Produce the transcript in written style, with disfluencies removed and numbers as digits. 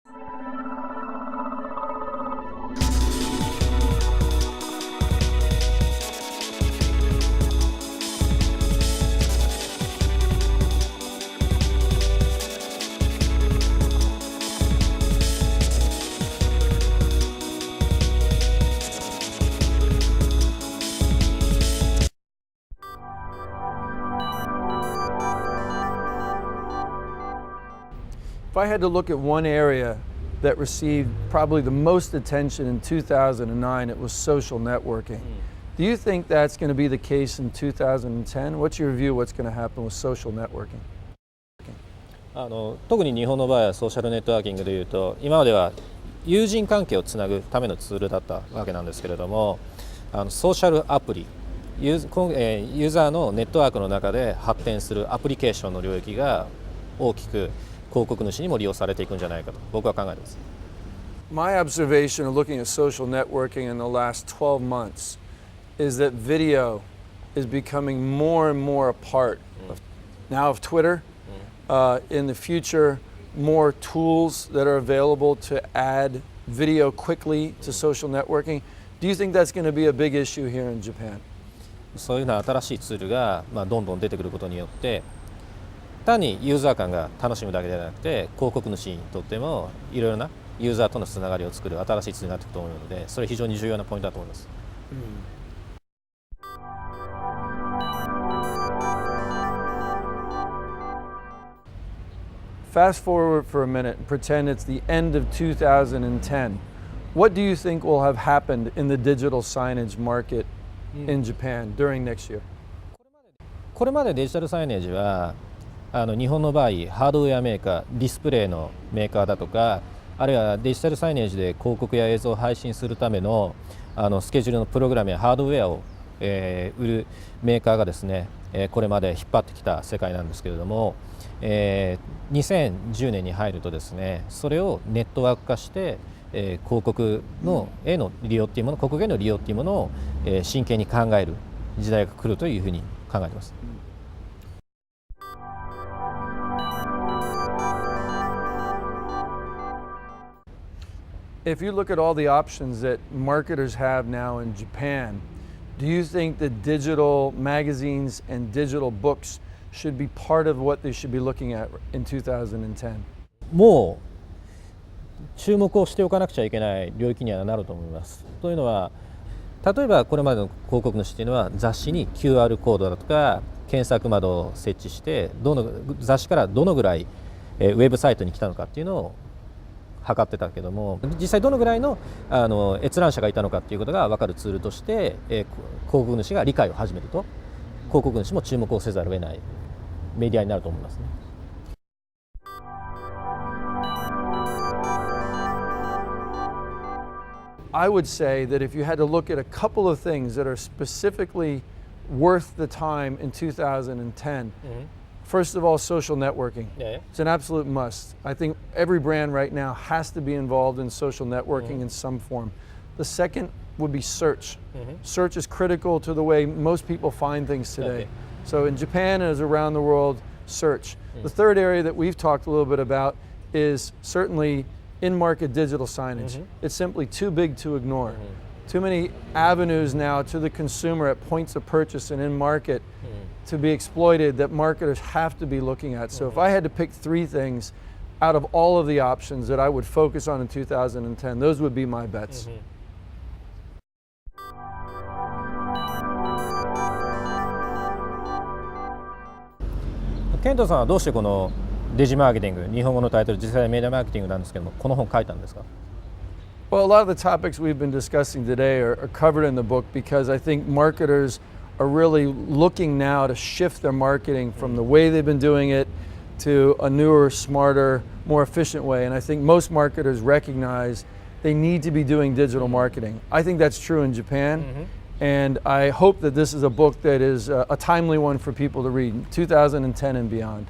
If I had to look at one area that received probably the most attention in 2009, it was social networking. Do you think that's going to be the case in 2010? What's your view of what's going to happen with social networking? 特に日本の場合はソーシャルネットワーキングでいうと、今までは友人関係をつなぐためのツールだったわけなんですけれども、ソーシャルアプリユーザーのネットワークの中で発展するアプリケーションの領域が大きく広告主にも利用されていくんじゃないかと僕は考えています。My observation of looking at social networking in the last 12 months is that video is becoming more and more a part now of Twitter. In the future, more tools that are available to add video quickly to social networking. Do you think that's going to be a big issue here in Japan? そういうような新しいツールがどんどん出てくることによって、単にユーザー間が楽しむだけではなくて、広告主にとってもいろいろなユーザーとのつながりを作る新しいツールになっていくと思うので、それは非常に重要なポイントだと思います。Fast forward for a minute and pretend it's the end of 2010. What do you think will have happened in the digital signage market in Japan during next year? これまでデジタルサイネージは日本の場合ハードウェアメーカー、ディスプレイのメーカーだとか、あるいはデジタルサイネージで広告や映像を配信するためのスケジュールのプログラムやハードウェアを売るメーカーがですね、これまで引っ張ってきた世界なんですけれども、2010年に入るとですね、それをネットワーク化して、広告のへの利用っていうもの、広告への利用っていうものを、真剣に考える時代が来るというふうに考えています。If you look at all the options that marketers have now in Japan, do you think that digital magazines and digital books should be part of what they should be looking at in 2010? もう注目をしておかなくちゃいけない領域にはなると思います。というのは、例えばこれまでの広告主というのは雑誌に QR コードだとか検索窓を設置して、雑誌からどのぐらいウェブサイトに来たのかっていうのを測ってたけども、実際どのぐらいの閲覧者がいたのかっていうことが分かるツールとして、広告主が理解を始めると、広告主も注目をせざるを得ないメディアになると思いますね。I would say that if you had to look at a couple of things that are specifically worth the time in 2010, first of all, social networking. It's an absolute must. I think every brand right now has to be involved in social networking in some form. The second would be search. Search is critical to the way most people find things today. So in Japan as around the world, search. The third area that we've talked a little bit about is certainly in-market digital signage. It's simply too big to ignore. Too many avenues now to the consumer at points of purchase and in-market to be exploited that marketers have to be looking at. So if I had to pick three things out of all of the options that I would focus on in 2010, those would be my bets. ケントさんはどうしてこのデジマーケティング、日本語のタイトル次世代メディアマーケティングなんですけども、この本書いたんですか？ Well, a lot of the topics we've been discussing today are covered in the book because I think marketers are really looking now to shift their marketing from the way they've been doing it to a newer, smarter, more efficient way. And I think most marketers recognize they need to be doing digital marketing. I think that's true in Japan. And I hope that this is a book that is a timely one for people to read in 2010 and beyond.